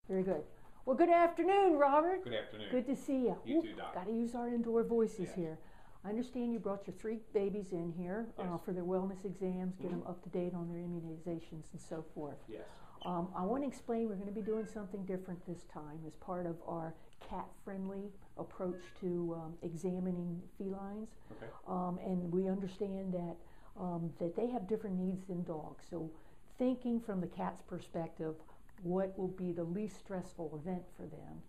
Very good. Well, good afternoon, Robert. Good afternoon. Good to see you. You too, Doc. Got to use our indoor voices Yes. here. I understand you brought your 3 babies in here Yes. for their wellness exams, get them up to date on their immunizations and so forth. Yes. I want to explain we're going to be doing something different this time as part of our cat-friendly approach to examining felines. Okay. And we understand that that they have different needs than dogs. So thinking from the cat's perspective, what will be the least stressful event for them?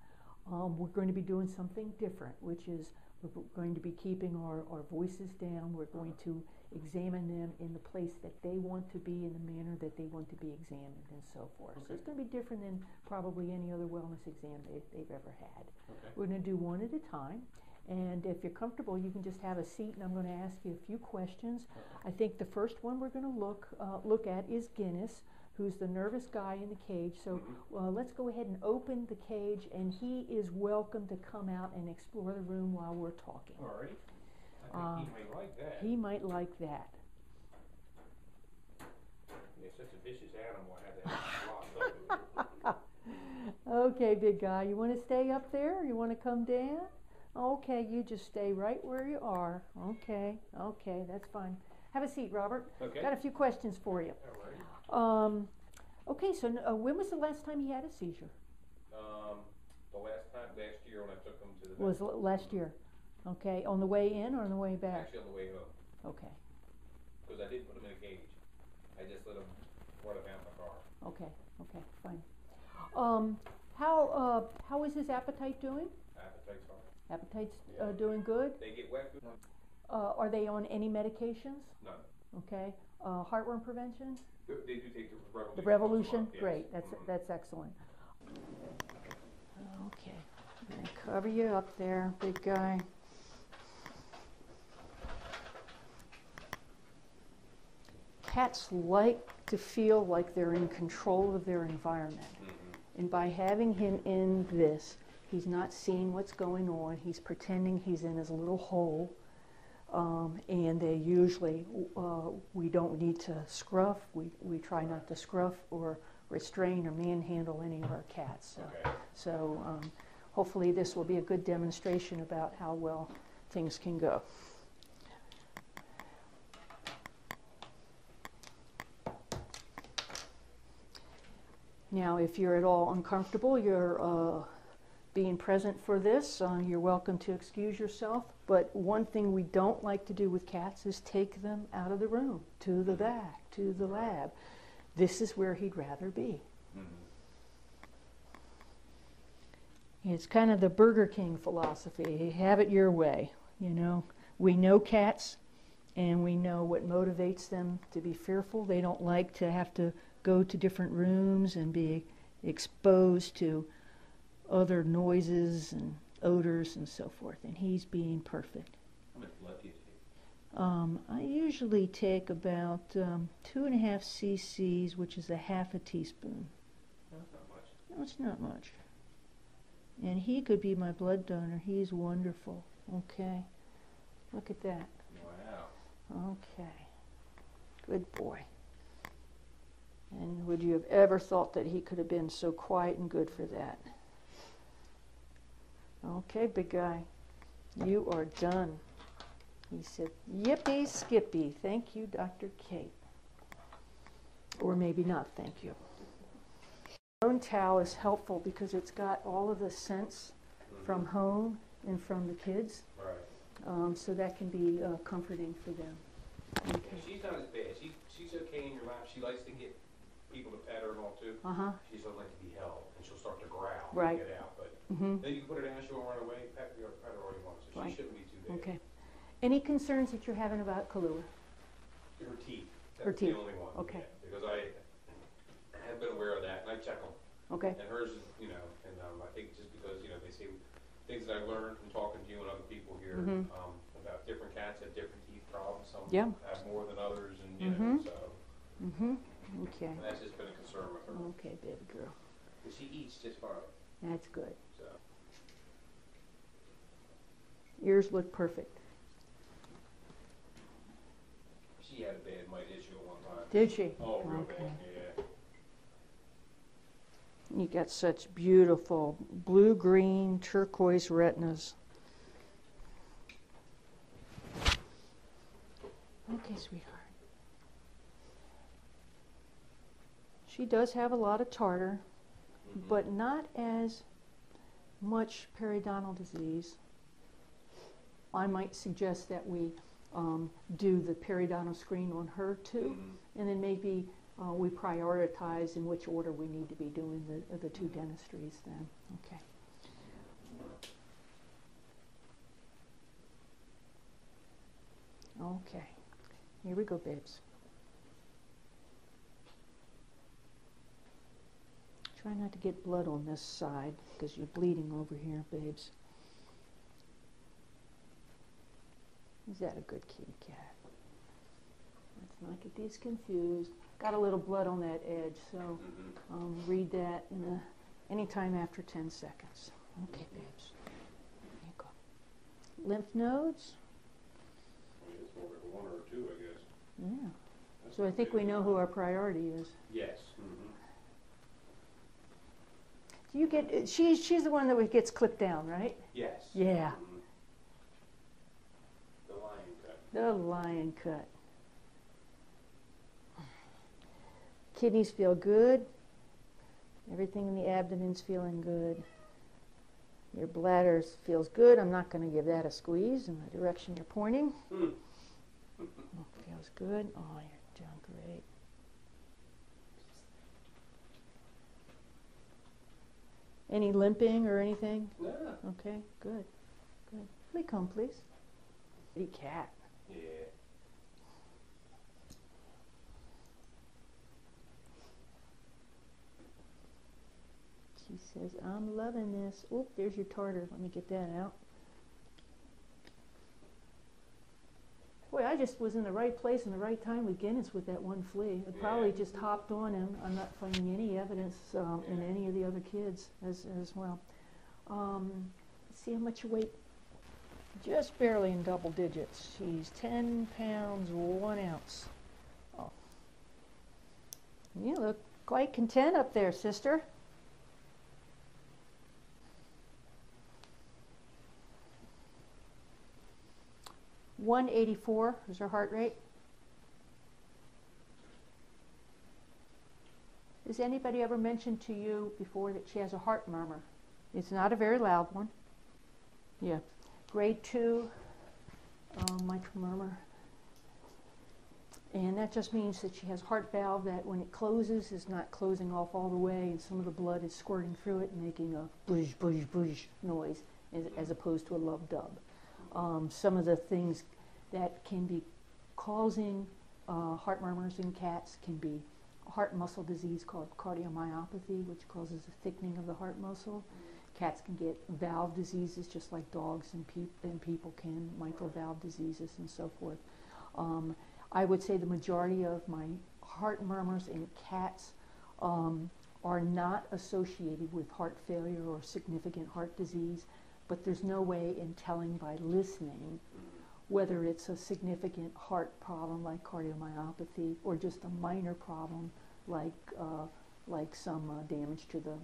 We're going to be doing something different, which is we're going to be keeping our voices down. We're going to examine them in the place that they want to be, in the manner that they want to be examined, and so forth. Okay. So it's going to be different than probably any other wellness exam they've ever had. Okay. We're going to do one at a time. And if you're comfortable, you can just have a seat, and I'm going to ask you a few questions. Okay. I think the first one we're going to look at is Guinness, who's the nervous guy in the cage. So let's go ahead and open the cage, and he is welcome to come out and explore the room while we're talking. All right. I think he might like that. He might like that. He's such a vicious animal. I had to have him locked up. Okay, big guy, you want to stay up there? You want to come down? Okay, you just stay right where you are. Okay, that's fine. Have a seat, Robert. Okay. Got a few questions for you. All right. Okay, so when was the last time he had a seizure? The last year when I took him to the Was last year. Okay, on the way in or on the way back? Actually on the way home. Okay, Because I didn't put him in a cage. I just let him run around my car. okay, fine. How is his appetite doing? Appetite's fine. Appetite's Yeah. doing good? They get wet food? Are they on any medications? None. Okay, heartworm prevention? They do take the Revolution. The Revolution? Yes. Great, that's excellent. Okay, I'm gonna cover you up there, big guy. Cats like to feel like they're in control of their environment. And by having him in this, he's not seeing what's going on. He's pretending he's in his little hole. And they usually, we don't need to scruff. We try not to scruff or restrain or manhandle any of our cats. Okay. So hopefully this will be a good demonstration about how well things can go. Now, if you're at all uncomfortable, you're being present for this, you're welcome to excuse yourself. But one thing we don't like to do with cats is take them out of the room, to the back, to the lab. This is where he'd rather be. It's kind of the Burger King philosophy. Have it your way, you know. We know cats, and we know what motivates them to be fearful. They don't like to have to go to different rooms and be exposed to other noises and odors and so forth, and he's being perfect. How much blood do you take? I usually take about 2.5 cc's, which is a half a teaspoon. That's not much. No, it's not much. And he could be my blood donor. He's wonderful. Okay. Look at that. Wow. Okay. Good boy. And would you have ever thought that he could have been so quiet and good for that? Okay, big guy. You are done. He said, yippee skippy. Thank you, Dr. Kate. Or maybe not, thank you. Bone towel is helpful because it's got all of the scents from home and from the kids. Right. So that can be comforting for them. Okay. She's not as bad. She's okay in your lap. She likes to get people to pet her and all too. She doesn't like to be held, and she'll start to growl Right. and get out. But then you can put her down, she won't run away. Pet her all you want. So Right. she shouldn't be too bad. Okay. Any concerns that you're having about Kahlua? Her teeth. That's Her teeth. the only one. Okay. Yeah, because I have been aware of that, and I check them. Okay. And hers is, you know, and I think just because, you know, they say things that I've learned from talking to you and other people here about different cats have different teeth problems. Some Yeah. have more than others, and you know, so. Okay. And that's just been a concern with her. Okay, baby girl. But she eats just fine. That's good. So. Ears look perfect. She had a bad mite issue at one time. Did she? Oh, real Okay. bad, yeah. You got such beautiful blue-green turquoise retinas. Okay, sweetheart. She does have a lot of tartar, but not as much periodontal disease. I might suggest that we do the periodontal screen on her too, and then maybe we prioritize in which order we need to be doing the two dentistries then. Okay. Okay. Here we go, babes. Try not to get blood on this side because you're bleeding over here, babes. Is that a good kitty cat? Let's not get these confused. Got a little blood on that edge, so read that in anytime after 10 seconds. Okay, babes. There you go. Lymph nodes? It's over one or two, I guess. Yeah. So I think we know who our priority is. Yes. Do you get, she's the one that gets clipped down, right? Yes. Yeah. The lion cut. The lion cut. Kidneys feel good. Everything in the abdomen's feeling good. Your bladder feels good. I'm not going to give that a squeeze in the direction you're pointing. Feels good. Oh, you're doing great. Any limping or anything? No. Okay, good. Good. Let me come, please. Pretty cat. Yeah. She says, I'm loving this. Oop, there's your tartar. Let me get that out. Boy, I just was in the right place in the right time with Guinness with that one flea. It probably just hopped on him. I'm not finding any evidence in any of the other kids as well. Let's see how much you weigh. Just barely in double digits. She's 10 pounds, 1 ounce. Oh. You look quite content up there, sister. .184 is her heart rate. Has anybody ever mentioned to you before that she has a heart murmur? It's not a very loud one. Yeah. Grade 2 mitral murmur. And that just means that she has heart valve that when it closes is not closing off all the way, and some of the blood is squirting through it and making a boosh, boosh, boosh noise as opposed to a love dub. Some of the things that can be causing heart murmurs in cats can be a heart muscle disease called cardiomyopathy, which causes a thickening of the heart muscle. Cats can get valve diseases just like dogs and people can, mitral valve diseases and so forth. I would say the majority of my heart murmurs in cats are not associated with heart failure or significant heart disease, but there's no way in telling by listening whether it's a significant heart problem like cardiomyopathy or just a minor problem like some damage to the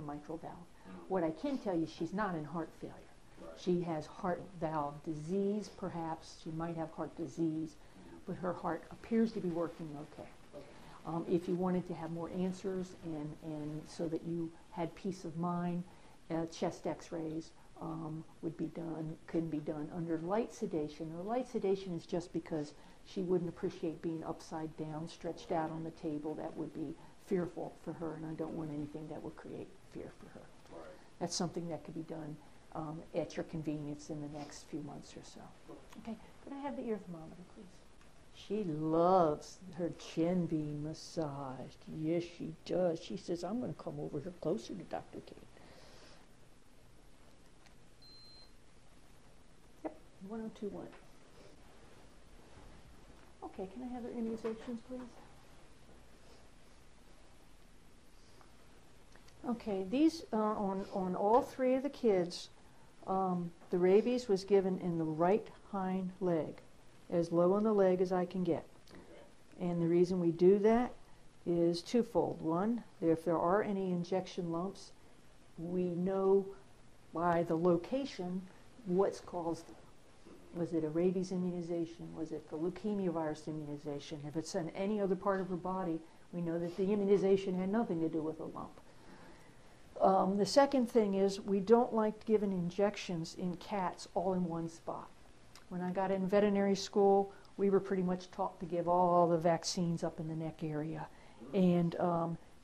mitral valve. What I can tell you, she's not in heart failure. Right. She has heart valve disease, perhaps. She might have heart disease, but her heart appears to be working okay. If you wanted to have more answers and so that you had peace of mind, chest x-rays can be done under light sedation. Or light sedation is just because she wouldn't appreciate being upside down, stretched out on the table. That would be fearful for her, and I don't want anything that would create fear for her. Right. That's something that could be done at your convenience in the next few months or so. Okay, could I have the ear thermometer, please? She loves her chin being massaged. Yes, she does. She says, I'm going to come over here closer to Dr. Kate. Yep, 1021. Okay, can I have their immunizations, please? Okay, these on all three of the kids, the rabies was given in the right hind leg, as low on the leg as I can get. Okay. And the reason we do that is twofold. One, if there are any injection lumps, we know by the location what's caused them. Was it a rabies immunization? Was it the leukemia virus immunization? If it's in any other part of her body, we know that the immunization had nothing to do with a lump. The second thing is we don't like giving injections in cats all in one spot. When I got in veterinary school, we were pretty much taught to give all the vaccines up in the neck area. And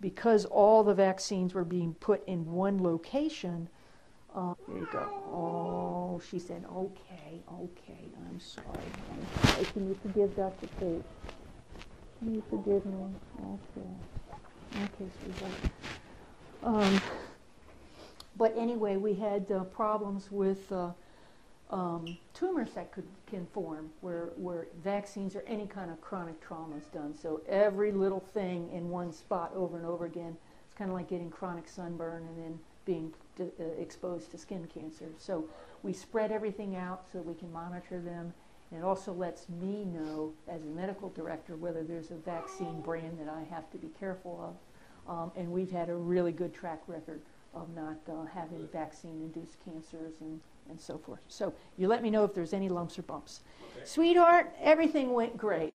because all the vaccines were being put in one location, there you go. Oh, she said, okay, I'm sorry. Can you forgive Dr. Kate? Can you forgive me? Okay, sweetheart. But anyway, we had problems with tumors that can form where vaccines or any kind of chronic trauma is done. So every little thing in one spot over and over again, it's kind of like getting chronic sunburn and then being exposed to skin cancer. So we spread everything out so we can monitor them. And it also lets me know as a medical director whether there's a vaccine brand that I have to be careful of. And we've had a really good track record of not having vaccine-induced cancers and so forth. So you let me know if there's any lumps or bumps. Okay. Sweetheart, everything went great.